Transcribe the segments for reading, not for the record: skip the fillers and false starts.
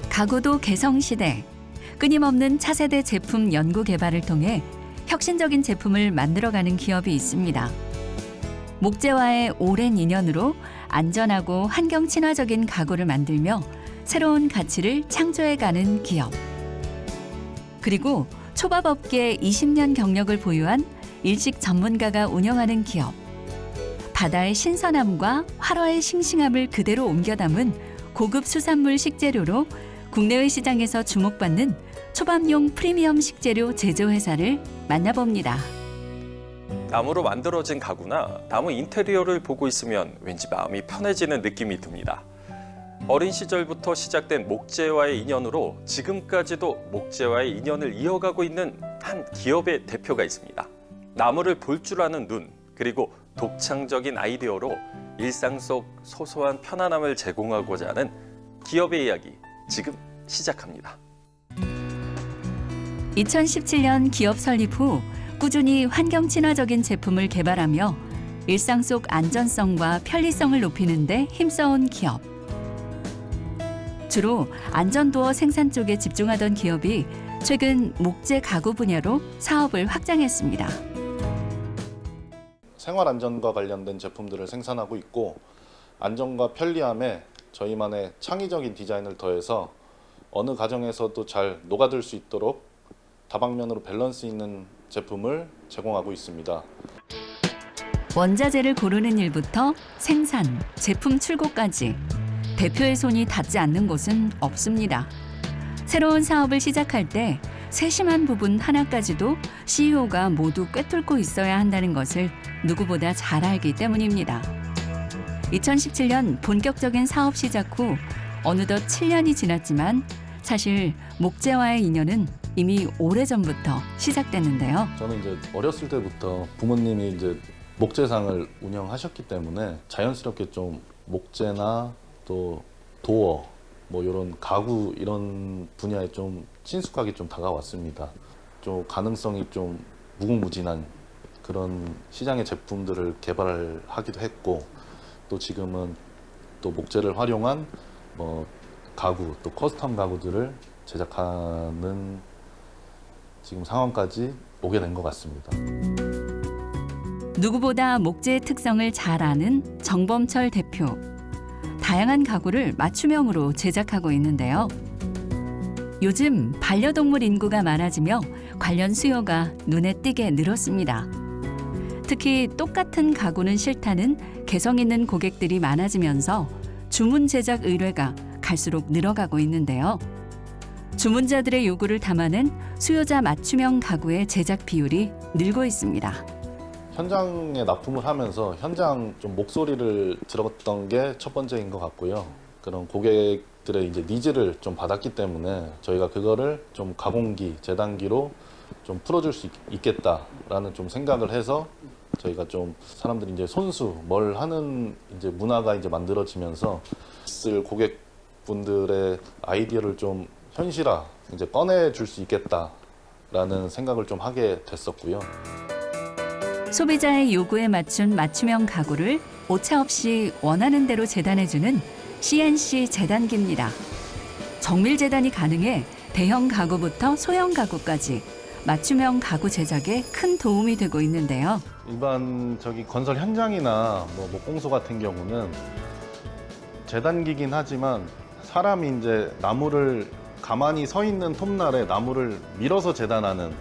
가구도 개성시대. 끊임없는 차세대 제품 연구 개발을 통해 혁신적인 제품을 만들어가는 기업이 있습니다. 목재와의 오랜 인연으로 안전하고 환경 친화적인 가구를 만들며 새로운 가치를 창조해가는 기업. 그리고 초밥업계 20년 경력을 보유한 일식 전문가가 운영하는 기업. 바다의 신선함과 활어의 싱싱함을 그대로 옮겨 담은 고급 수산물 식재료로 국내외 시장에서 주목받는 초밥용 프리미엄 식재료 제조회사를 만나봅니다. 나무로 만들어진 가구나 나무 인테리어를 보고 있으면 왠지 마음이 편해지는 느낌이 듭니다. 어린 시절부터 시작된 목재와의 인연으로 지금까지도 목재와의 인연을 이어가고 있는 한 기업의 대표가 있습니다. 나무를 볼 줄 아는 눈, 그리고 독창적인 아이디어로 일상 속 소소한 편안함을 제공하고자 하는 기업의 이야기, 지금 시작합니다. 2017년 기업 설립 후 꾸준히 환경 친화적인 제품을 개발하며 일상 속 안전성과 편리성을 높이는 데 힘써온 기업. 주로 안전도어 생산 쪽에 집중하던 기업이 최근 목재 가구 분야로 사업을 확장했습니다. 생활 안전과 관련된 제품들을 생산하고 있고, 안전과 편리함에 저희만의 창의적인 디자인을 더해서 어느 가정에서도 잘 녹아들 수 있도록 다방면으로 밸런스 있는 제품을 제공하고 있습니다. 원자재를 고르는 일부터 생산, 제품 출고까지 대표의 손이 닿지 않는 곳은 없습니다. 새로운 사업을 시작할 때 세심한 부분 하나까지도 CEO가 모두 꿰뚫고 있어야 한다는 것을 누구보다 잘 알기 때문입니다. 2017년 본격적인 사업 시작 후 어느덧 7년이 지났지만 사실 목재와의 인연은 이미 오래전부터 시작됐는데요. 저는 이제 어렸을 때부터 부모님이 이제 목재상을 운영하셨기 때문에 자연스럽게 좀 목재나 또 도어, 뭐 이런 가구 이런 분야에 좀 친숙하게 좀 다가왔습니다. 좀 가능성이 좀 무궁무진한 그런 시장의 제품들을 개발하기도 했고, 또 지금은 또 목재를 활용한 뭐 가구, 또 커스텀 가구들을 제작하는 지금 상황까지 오게 된 것 같습니다. 누구보다 목재의 특성을 잘 아는 정범철 대표. 다양한 가구를 맞춤형으로 제작하고 있는데요. 요즘 반려동물 인구가 많아지며 관련 수요가 눈에 띄게 늘었습니다. 특히 똑같은 가구는 싫다는 개성 있는 고객들이 많아지면서 주문 제작 의뢰가 갈수록 늘어가고 있는데요. 주문자들의 요구를 담아낸 수요자 맞춤형 가구의 제작 비율이 늘고 있습니다. 현장에 납품을 하면서 현장 좀 목소리를 들었던 게 첫 번째인 것 같고요. 그런 고객들의 이제 니즈를 좀 받았기 때문에 저희가 그거를 좀 가공기, 재단기로 좀 풀어줄 수 있겠다라는 좀 생각을 해서 저희가 좀 사람들이 이제 손수 뭘 하는 이제 문화가 이제 만들어지면서 쓸 고객분들의 아이디어를 좀 현실화 이제 꺼내줄 수 있겠다라는 생각을 좀 하게 됐었고요. 소비자의 요구에 맞춘 맞춤형 가구를 오차 없이 원하는 대로 재단해주는 CNC 재단기입니다. 정밀 재단이 가능해 대형 가구부터 소형 가구까지 맞춤형 가구 제작에 큰 도움이 되고 있는데요. 일반 건설 현장이나 뭐 목공소 같은 경우는 재단기긴 하지만 사람이 이제 나무를 가만히 서 있는 톱날에 나무를 밀어서 재단하는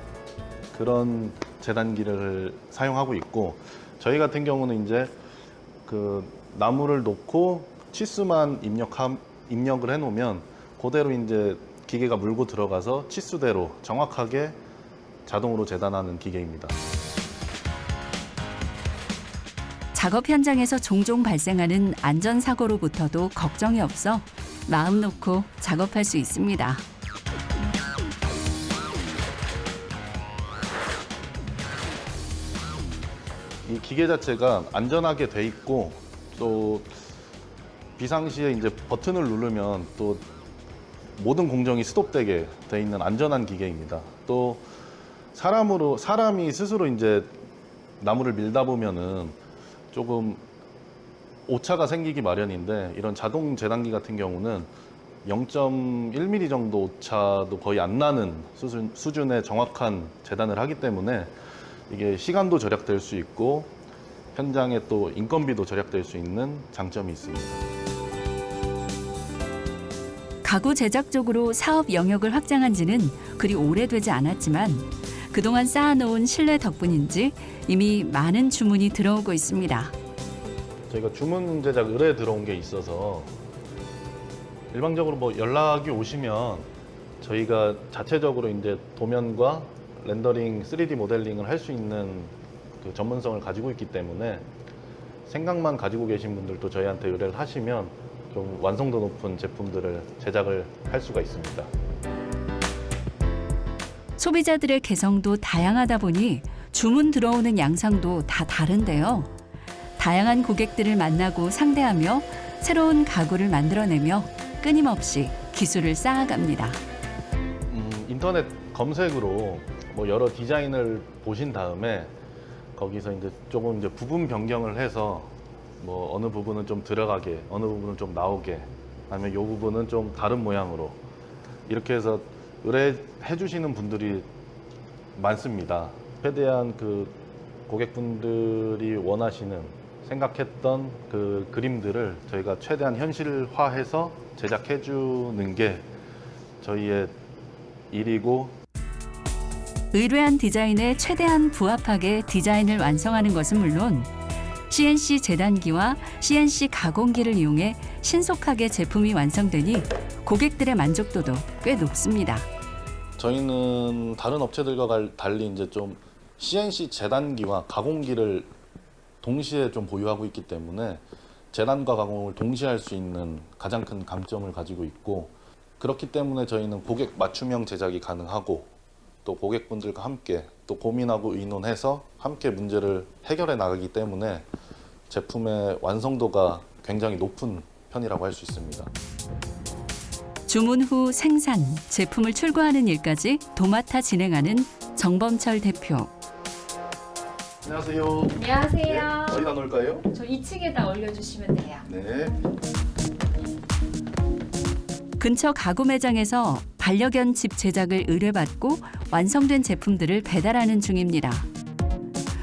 그런 재단기를 사용하고 있고, 저희 같은 경우는 이제 그 나무를 놓고 치수만 입력을 해놓으면 그대로 이제 기계가 물고 들어가서 치수대로 정확하게 자동으로 재단하는 기계입니다. 작업 현장에서 종종 발생하는 안전사고로부터도 걱정이 없어 마음 놓고 작업할 수 있습니다. 이 기계 자체가 안전하게 돼 있고, 또 비상시에 이제 버튼을 누르면 또 모든 공정이 스톱되게 돼 있는 안전한 기계입니다. 또 사람이 스스로 이제 나무를 밀다 보면은 조금 오차가 생기기 마련인데 이런 자동 재단기 같은 경우는 0.1mm 정도 오차도 거의 안 나는 수준의 정확한 재단을 하기 때문에 이게 시간도 절약될 수 있고 현장에 또 인건비도 절약될 수 있는 장점이 있습니다. 가구 제작 쪽으로 사업 영역을 확장한 지는 그리 오래되지 않았지만 그동안 쌓아놓은 신뢰 덕분인지 이미 많은 주문이 들어오고 있습니다. 저희가 주문 제작 의뢰 들어온 게 있어서 일방적으로 뭐 연락이 오시면 저희가 자체적으로 이제 도면과 렌더링, 3D 모델링을 할 수 있는 그 전문성을 가지고 있기 때문에 생각만 가지고 계신 분들도 저희한테 의뢰를 하시면 좀 완성도 높은 제품들을 제작을 할 수가 있습니다. 소비자들의 개성도 다양하다 보니 주문 들어오는 양상도 다 다른데요. 다양한 고객들을 만나고 상대하며 새로운 가구를 만들어내며 끊임없이 기술을 쌓아갑니다. 인터넷 검색으로 뭐 여러 디자인을 보신 다음에 거기서 이제 조금 이제 부분 변경을 해서 뭐 어느 부분은 좀 들어가게, 어느 부분은 좀 나오게, 아니면 이 부분은 좀 다른 모양으로 이렇게 해서 의뢰해 주시는 분들이 많습니다. 최대한 그 고객분들이 원하시는 생각했던 그 그림들을 저희가 최대한 현실화해서 제작해 주는 게 저희의 일이고, 의뢰한 디자인에 최대한 부합하게 디자인을 완성하는 것은 물론 CNC 재단기와 CNC 가공기를 이용해 신속하게 제품이 완성되니 고객들의 만족도도 꽤 높습니다. 저희는 다른 업체들과 달리 이제 좀 CNC 재단기와 가공기를 동시에 좀 보유하고 있기 때문에 재단과 가공을 동시에 할 수 있는 가장 큰 강점을 가지고 있고, 그렇기 때문에 저희는 고객 맞춤형 제작이 가능하고 또 고객분들과 함께 또 고민하고 의논해서 함께 문제를 해결해 나가기 때문에 제품의 완성도가 굉장히 높은 편이라고 할 수 있습니다. 주문 후 생산, 제품을 출고하는 일까지 도맡아 진행하는 정범철 대표. 안녕하세요. 안녕하세요. 어디다 놓을까요? 저 2층에다 올려주시면 돼요. 네. 근처 가구 매장에서 반려견 집 제작을 의뢰받고 완성된 제품들을 배달하는 중입니다.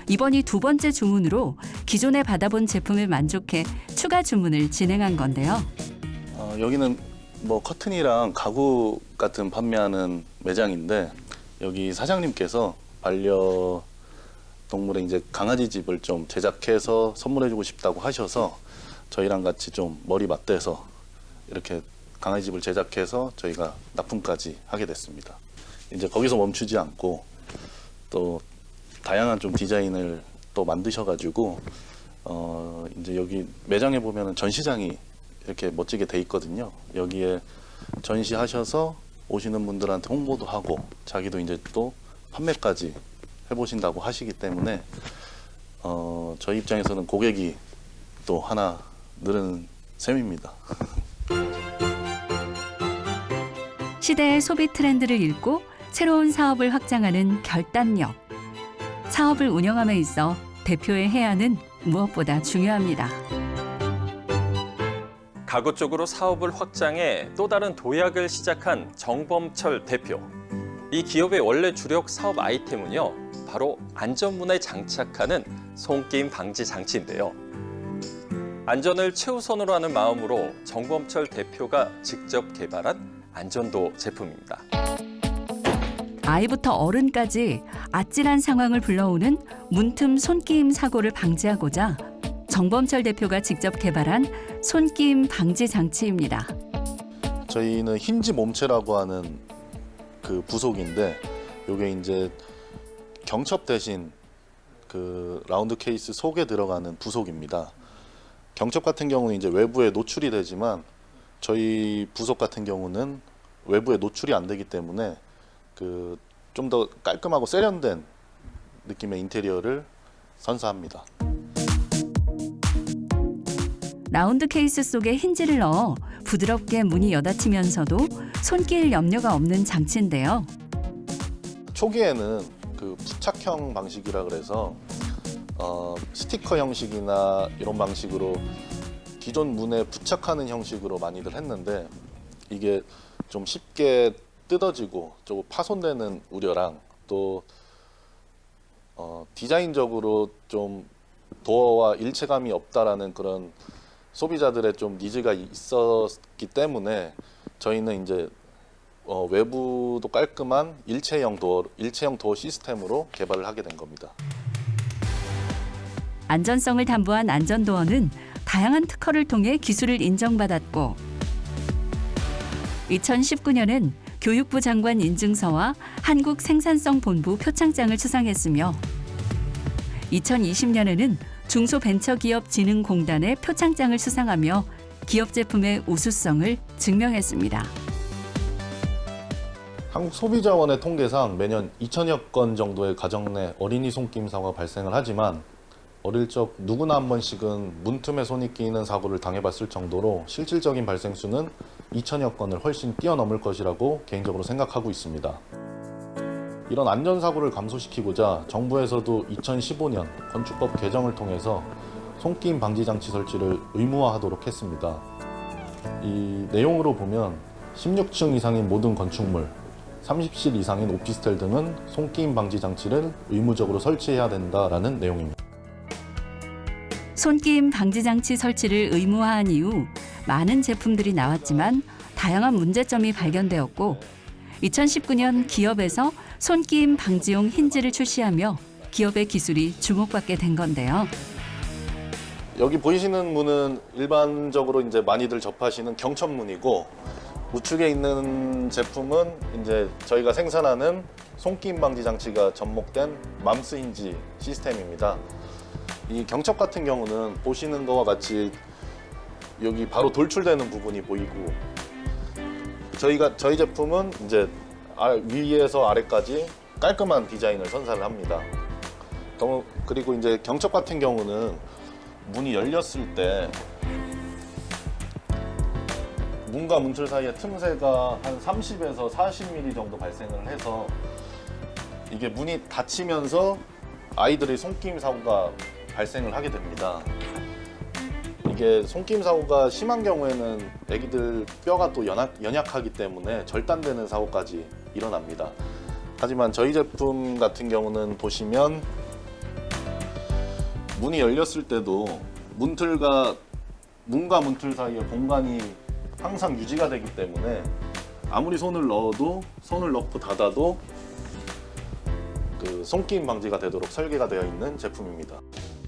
이번이 두 번째 주문으로 기존에 받아본 제품을 만족해 추가 주문을 진행한 건데요. 여기는 뭐 커튼이랑 가구 같은 판매하는 매장인데, 여기 사장님께서 반려동물의 이제 강아지 집을 좀 제작해서 선물해주고 싶다고 하셔서 저희랑 같이 좀 머리 맞대서 이렇게 강아지 집을 제작해서 저희가 납품까지 하게 됐습니다. 이제 거기서 멈추지 않고 또 다양한 좀 디자인을 또 만드셔가지고 이제 여기 매장에 보면은 전시장이 이렇게 멋지게 돼 있거든요. 여기에 전시하셔서 오시는 분들한테 홍보도 하고 자기도 이제 또 판매까지 해보신다고 하시기 때문에 저희 입장에서는 고객이 또 하나 늘은 셈입니다. 시대의 소비 트렌드를 읽고 새로운 사업을 확장하는 결단력. 사업을 운영함에 있어 대표의 해안은 무엇보다 중요합니다. 가구 쪽으로 사업을 확장해 또 다른 도약을 시작한 정범철 대표. 이 기업의 원래 주력 사업 아이템은요, 바로 안전문에 장착하는 손게임 방지 장치인데요. 안전을 최우선으로 하는 마음으로 정범철 대표가 직접 개발한 안전도 제품입니다. 아이부터 어른까지 아찔한 상황을 불러오는 문틈 손끼임 사고를 방지하고자 정범철 대표가 직접 개발한 손끼임 방지 장치입니다. 저희는 힌지 몸체라고 하는 그 부속인데, 요게 이제 경첩 대신 그 라운드 케이스 속에 들어가는 부속입니다. 경첩 같은 경우는 이제 외부에 노출이 되지만 저희 부속 같은 경우는 외부에 노출이 안 되기 때문에 그 좀 더 깔끔하고 세련된 느낌의 인테리어를 선사합니다. 라운드 케이스 속에 힌지를 넣어 부드럽게 문이 여닫히면서도 손길 염려가 없는 장치인데요. 초기에는 그 부착형 방식이라 그래서 스티커 형식이나 이런 방식으로 기존 문에 부착하는 형식으로 많이들 했는데 이게 좀 쉽게 뜯어지고 조금 파손되는 우려랑 또 디자인적으로 좀 도어와 일체감이 없다라는 그런 소비자들의 좀 니즈가 있었기 때문에 저희는 이제 외부도 깔끔한 일체형 도어 시스템으로 개발을 하게 된 겁니다. 안전성을 담보한 안전도어는 다양한 특허를 통해 기술을 인정받았고 2019년엔 교육부 장관 인증서와 한국생산성본부 표창장을 수상했으며 2020년에는 중소벤처기업진흥공단의 표창장을 수상하며 기업 제품의 우수성을 증명했습니다. 한국소비자원의 통계상 매년 2천여 건 정도의 가정 내 어린이 손김 사고가 발생을 하지만 어릴 적 누구나 한 번씩은 문틈에 손이 끼이는 사고를 당해봤을 정도로 실질적인 발생 수는 2천여 건을 훨씬 뛰어넘을 것이라고 개인적으로 생각하고 있습니다. 이런 안전사고를 감소시키고자 정부에서도 2015년 건축법 개정을 통해서 손끼임 방지 장치 설치를 의무화하도록 했습니다. 이 내용으로 보면 16층 이상인 모든 건축물, 30실 이상인 오피스텔 등은 손끼임 방지 장치를 의무적으로 설치해야 된다라는 내용입니다. 손끼임 방지 장치 설치를 의무화한 이후 많은 제품들이 나왔지만 다양한 문제점이 발견되었고 2019년 기업에서 손끼임 방지용 힌지를 출시하며 기업의 기술이 주목받게 된 건데요. 여기 보이시는 문은 일반적으로 이제 많이들 접하시는 경첩문이고 우측에 있는 제품은 이제 저희가 생산하는 손끼임 방지 장치가 접목된 맘스 힌지 시스템입니다. 이 경첩 같은 경우는 보시는 거와 같이 여기 바로 돌출되는 부분이 보이고 저희 제품은 이제 위에서 아래까지 깔끔한 디자인을 선사를 합니다. 그리고 이제 경첩 같은 경우는 문이 열렸을 때 문과 문틀 사이의 틈새가 한 30에서 40mm 정도 발생을 해서 이게 문이 닫히면서 아이들의 손끼임 사고가 발생을 하게 됩니다. 이게 손끼임 사고가 심한 경우에는 아기들 뼈가 또 연약하기 때문에 절단되는 사고까지 일어납니다. 하지만 저희 제품 같은 경우는 보시면 문이 열렸을 때도 문과 문틀 사이의 공간이 항상 유지가 되기 때문에 아무리 손을 넣고 닫아도 그 손끼임 방지가 되도록 설계가 되어 있는 제품입니다.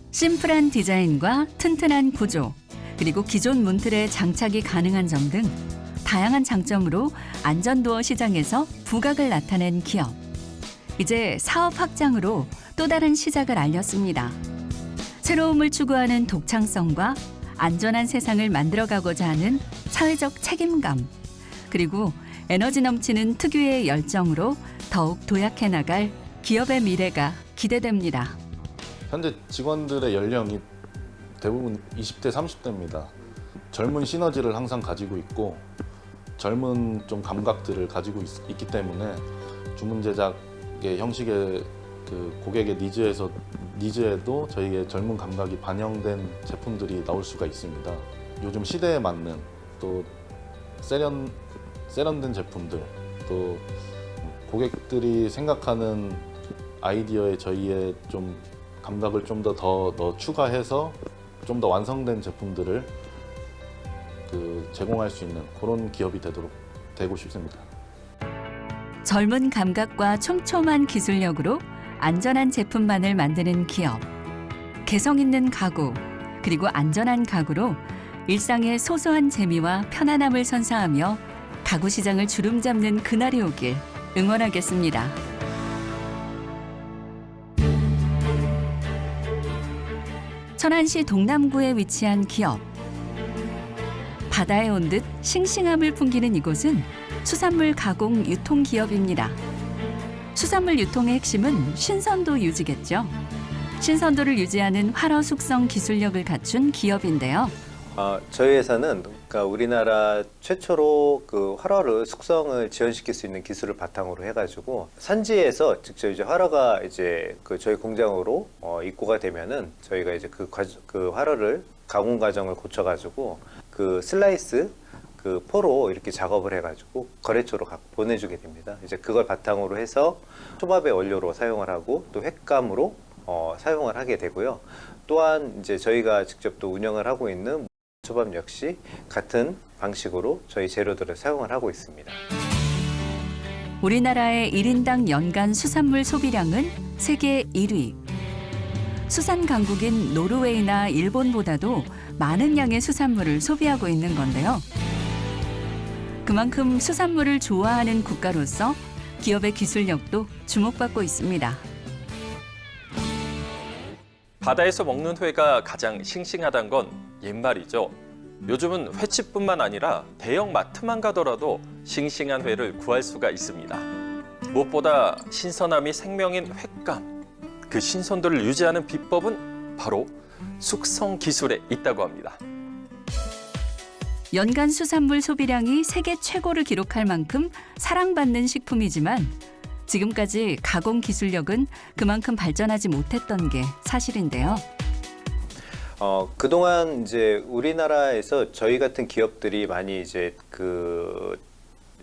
심플한 디자인과 튼튼한 구조, 그리고 기존 문틀에 장착이 가능한 점 등 다양한 장점으로 안전도어 시장에서 부각을 나타낸 기업. 이제 사업 확장으로 또 다른 시작을 알렸습니다. 새로움을 추구하는 독창성과 안전한 세상을 만들어가고자 하는 사회적 책임감, 그리고 에너지 넘치는 특유의 열정으로 더욱 도약해 나갈 기업의 미래가 기대됩니다. 현재 직원들의 연령이 대부분 20대, 30대입니다. 젊은 시너지를 항상 가지고 있고 젊은 좀 감각들을 가지고 있기 때문에 주문 제작의 형식의 그 고객의 니즈에도 저희의 젊은 감각이 반영된 제품들이 나올 수가 있습니다. 요즘 시대에 맞는 또 세련된 제품들, 또 고객들이 생각하는 아이디어에 저희의 좀 감각을 좀 더 추가해서 좀 더 완성된 제품들을 제공할 수 있는 그런 기업이 되고 싶습니다. 젊은 감각과 촘촘한 기술력으로 안전한 제품만을 만드는 기업. 개성 있는 가구, 그리고 안전한 가구로 일상의 소소한 재미와 편안함을 선사하며 가구 시장을 주름잡는 그날이 오길 응원하겠습니다. 천안시 동남구에 위치한 기업. 바다에 온 듯 싱싱함을 풍기는 이곳은 수산물 가공 유통 기업입니다. 수산물 유통의 핵심은 신선도 유지겠죠. 신선도를 유지하는 활어 숙성 기술력을 갖춘 기업인데요. 저희 회사는 그러니까 우리나라 최초로 그 활어를 숙성을 지연시킬 수 있는 기술을 바탕으로 해가지고 산지에서 직접 이제 활어가 이제 그 저희 공장으로 입고가 되면은 저희가 이제 그 활어를 가공 과정을 거쳐가지고 그 슬라이스 그 포로 이렇게 작업을 해가지고 거래처로 보내주게 됩니다. 이제 그걸 바탕으로 해서 초밥의 원료로 사용을 하고 또 횟감으로 사용을 하게 되고요. 또한 이제 저희가 직접 또 운영을 하고 있는 초밥 역시 같은 방식으로 저희 재료들을 사용을 하고 있습니다. 우리나라의 1인당 연간 수산물 소비량은 세계 1위. 수산 강국인 노르웨이나 일본보다도 많은 양의 수산물을 소비하고 있는 건데요. 그만큼 수산물을 좋아하는 국가로서 기업의 기술력도 주목받고 있습니다. 바다에서 먹는 회가 가장 싱싱하단 건 옛말이죠. 요즘은 횟집뿐만 아니라 대형 마트만 가더라도 싱싱한 회를 구할 수가 있습니다. 무엇보다 신선함이 생명인 횟감. 그 신선도를 유지하는 비법은 바로 숙성 기술에 있다고 합니다. 연간 수산물 소비량이 세계 최고를 기록할 만큼 사랑받는 식품이지만 지금까지 가공 기술력은 그만큼 발전하지 못했던 게 사실인데요. 그동안 이제 우리나라에서 저희 같은 기업들이 많이 이제 그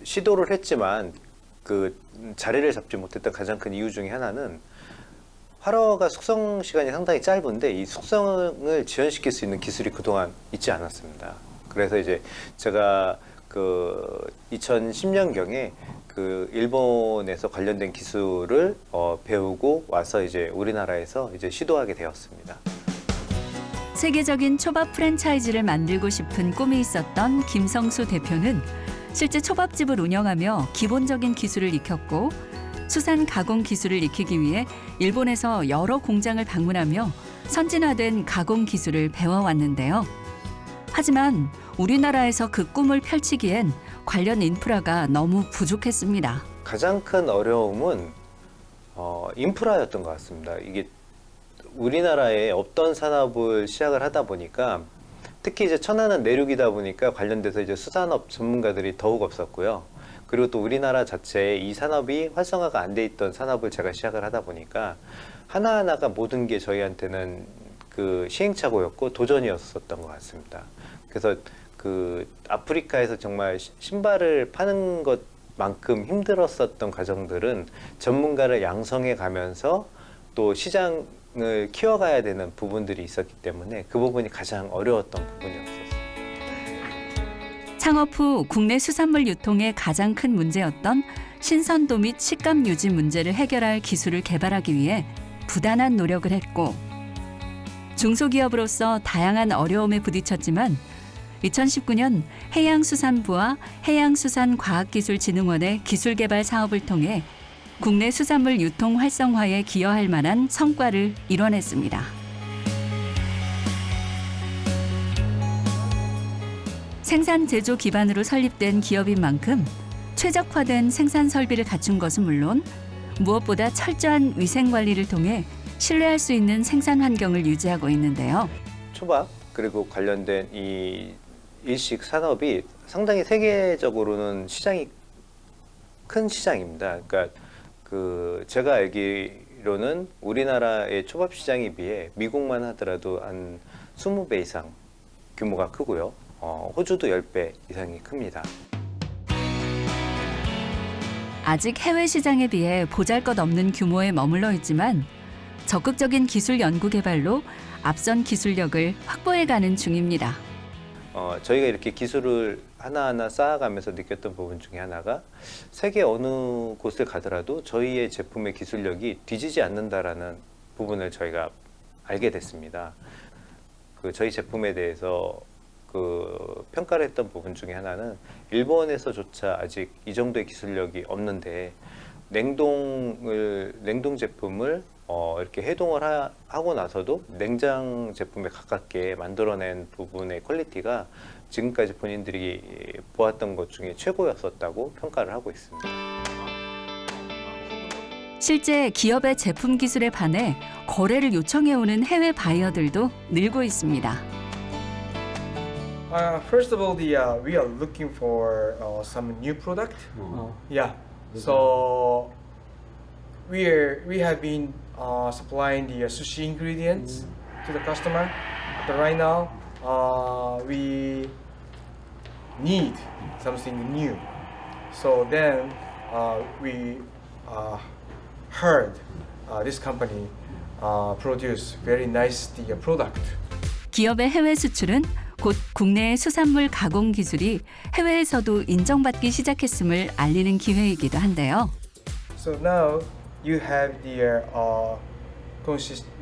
시도를 했지만 그 자리를 잡지 못했던 가장 큰 이유 중에 하나는 활어가 숙성 시간이 상당히 짧은데 이 숙성을 지연시킬 수 있는 기술이 그동안 있지 않았습니다. 그래서 이제 제가 그 2010년경에 그 일본에서 관련된 기술을 배우고 와서 이제 우리나라에서 이제 시도하게 되었습니다. 세계적인 초밥 프랜차이즈를 만들고 싶은 꿈이 있었던 김성수 대표는 실제 초밥집을 운영하며 기본적인 기술을 익혔고 수산 가공 기술을 익히기 위해 일본에서 여러 공장을 방문하며 선진화된 가공 기술을 배워왔는데요. 하지만 우리나라에서 그 꿈을 펼치기엔 관련 인프라가 너무 부족했습니다. 가장 큰 어려움은 인프라였던 것 같습니다. 이게 우리나라에 없던 산업을 시작을 하다 보니까 특히 이제 천안은 내륙이다 보니까 관련돼서 이제 수산업 전문가들이 더욱 없었고요. 그리고 또 우리나라 자체에 이 산업이 활성화가 안 돼 있던 산업을 제가 시작을 하다 보니까 하나하나가 모든 게 저희한테는 그 시행착오였고 도전이었었던 것 같습니다. 그래서 그 아프리카에서 정말 신발을 파는 것만큼 힘들었었던 과정들은 전문가를 양성해 가면서 또 시장을 키워가야 되는 부분들이 있었기 때문에 그 부분이 가장 어려웠던 부분이었었습니다. 창업 후 국내 수산물 유통의 가장 큰 문제였던 신선도 및 식감 유지 문제를 해결할 기술을 개발하기 위해 부단한 노력을 했고 중소기업으로서 다양한 어려움에 부딪혔지만 2019년 해양수산부와 해양수산과학기술진흥원의 기술개발 사업을 통해 국내 수산물 유통 활성화에 기여할 만한 성과를 이뤄냈습니다. 생산 제조 기반으로 설립된 기업인 만큼 최적화된 생산 설비를 갖춘 것은 물론 무엇보다 철저한 위생 관리를 통해 신뢰할 수 있는 생산 환경을 유지하고 있는데요. 초밥 그리고 관련된 이 일식 산업이 상당히 세계적으로는 시장이 큰 시장입니다. 그러니까 그 제가 알기로는 우리나라의 초밥 시장에 비해 미국만 하더라도 한 20배 이상 규모가 크고요. 호주도 10배 이상이 큽니다. 아직 해외 시장에 비해 보잘것없는 규모에 머물러 있지만 적극적인 기술 연구 개발로 앞선 기술력을 확보해가는 중입니다. 저희가 이렇게 기술을 하나하나 쌓아가면서 느꼈던 부분 중에 하나가 세계 어느 곳을 가더라도 저희의 제품의 기술력이 뒤지지 않는다라는 부분을 저희가 알게 됐습니다. 그 저희 제품에 대해서 그 평가를 했던 부분 중에 하나는 일본에서조차 아직 이 정도의 기술력이 없는데 냉동 제품을 이렇게 해동을 하고 나서도 냉장 제품에 가깝게 만들어낸 부분의 퀄리티가 지금까지 본인들이 보았던 것 중에 최고였었다고 평가를 하고 있습니다. 실제 기업의 제품 기술에 반해 거래를 요청해오는 해외 바이어들도 늘고 있습니다. First of all, we are looking for some new product. Yeah. So we have been supplying the sushi ingredients to the customer, but right now we need something new. So then we heard this company produce very nice product. 기업의 해외 수출은 곧 국내의 수산물 가공 기술이 해외에서도 인정받기 시작했음을 알리는 기회이기도 한데요. So now you have the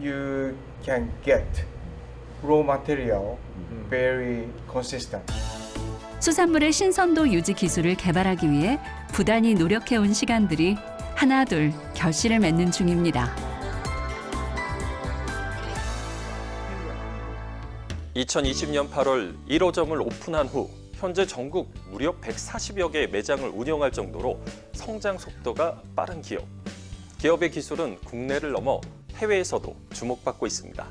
you can get raw material very consistent. 수산물의 신선도 유지 기술을 개발하기 위해 부단히 노력해온 시간들이 하나둘 결실을 맺는 중입니다. 2020년 8월 1호점을 오픈한 후 현재 전국 무려 140여 개의 매장을 운영할 정도로 성장 속도가 빠른 기업. 기업의 기술은 국내를 넘어 해외에서도 주목받고 있습니다.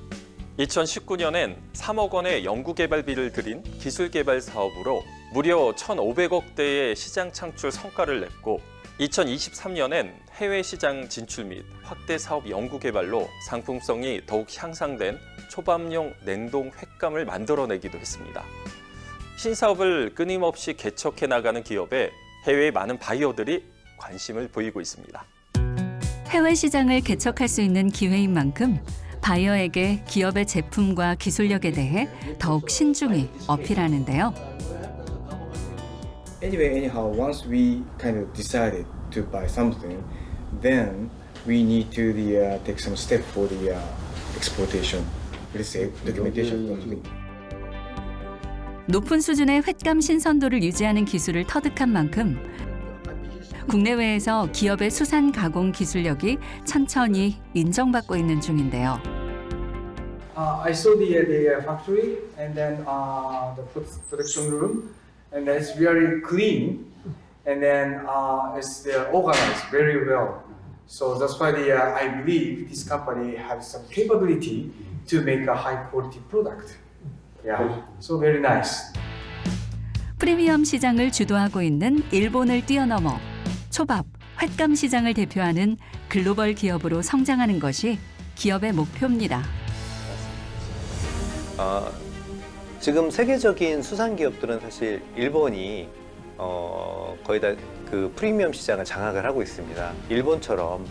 2019년엔 3억 원의 연구개발비를 들인 기술개발 사업으로 무려 1,500억대의 시장 창출 성과를 냈고 2023년엔 해외 시장 진출 및 확대 사업 연구개발로 상품성이 더욱 향상된 초밥용 냉동 횟감을 만들어내기도 했습니다. 신사업을 끊임없이 개척해 나가는 기업에 해외의 많은 바이어들이 관심을 보이고 있습니다. 해외 시장을 개척할 수 있는 기회인 만큼 바이어에게 기업의 제품과 기술력에 대해 더욱 신중히 어필하는데요. Anyhow, once we kind of decided to buy something, then we need to take some step for the exportation. Let's say documentation. 높은 수준의 횟감 신선도를 유지하는 기술을 터득한 만큼 국내외에서 기업의 수산 가공 기술력이 천천히 인정받고 있는 중인데요. I saw the factory and then the production room, and then it's very clean, and then it's organized very well. So that's why I believe this company has some capability to make a high quality product. Yeah, so very nice. 프리미엄 시장을 주도하고 있는 일본을 뛰어넘어 초밥, 횟감 시장을 대표하는 글로벌 기업으로 성장하는 것이 기업의 목표입니다. 지금 세계적인 수산 기업들은 사실 일본이 거의 다 그 프리미엄 시장을 장악을 하고 있습니다. 일본처럼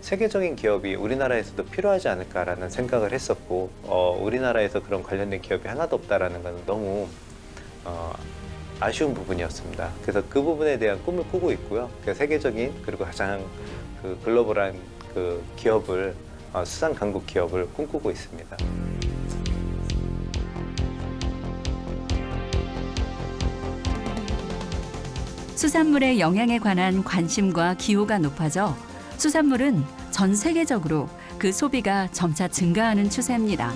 세계적인 기업이 우리나라에서도 필요하지 않을까라는 생각을 했었고 우리나라에서 그런 관련된 기업이 하나도 없다라는 건 너무 아쉬운 부분이었습니다. 그래서 그 부분에 대한 꿈을 꾸고 있고요. 세계적인 그리고 가장 그 글로벌한 그 기업을 수산 강국 기업을 꿈꾸고 있습니다. 수산물의 영양에 관한 관심과 기호가 높아져 수산물은 전 세계적으로 그 소비가 점차 증가하는 추세입니다.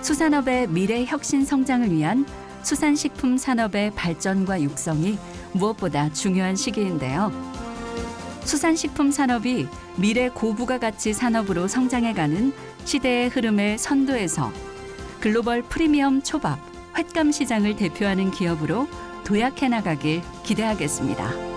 수산업의 미래 혁신 성장을 위한 수산식품 산업의 발전과 육성이 무엇보다 중요한 시기인데요. 수산식품 산업이 미래 고부가 가치 산업으로 성장해가는 시대의 흐름을 선도해서 글로벌 프리미엄 초밥, 횟감 시장을 대표하는 기업으로 도약해 나가길 기대하겠습니다.